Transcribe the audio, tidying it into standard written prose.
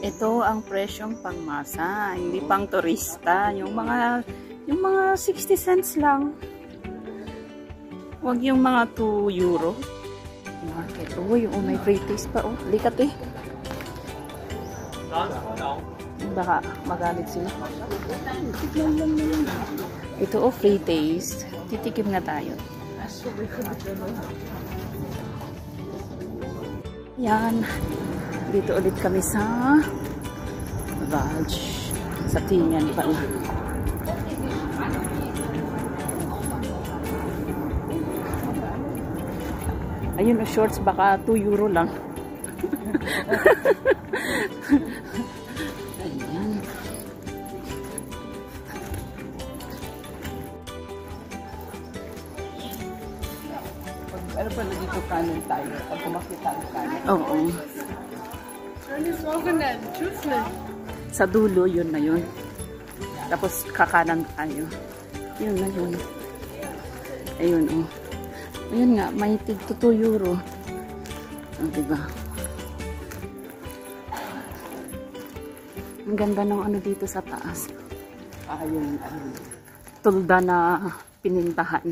Ito ang presyong pangmasa, hindi pang turista. Yung mga 60 cents lang. Huwag yung mga 2 euro. Ito, yung may free taste pa. Oh, likat eh. Baka magalit sila. Ito oh, free taste. Titikim nga tayo. Yan. Dito ulit kami sa Raj. Sa Tingan pala. Ayun o, shorts baka 2 euro lang. Ayan. Ano pa na dito kanan tayo? Pag kumakita ang kanan. Oo. Sa dulo, yun na yun. Tapos kakanan tayo. Yun na yun. Ayun oh. Ayun nga, may tig to 2 euro. Oh, diba? Ang ganda ng ano dito sa taas. Yung Tulda na pinintahan.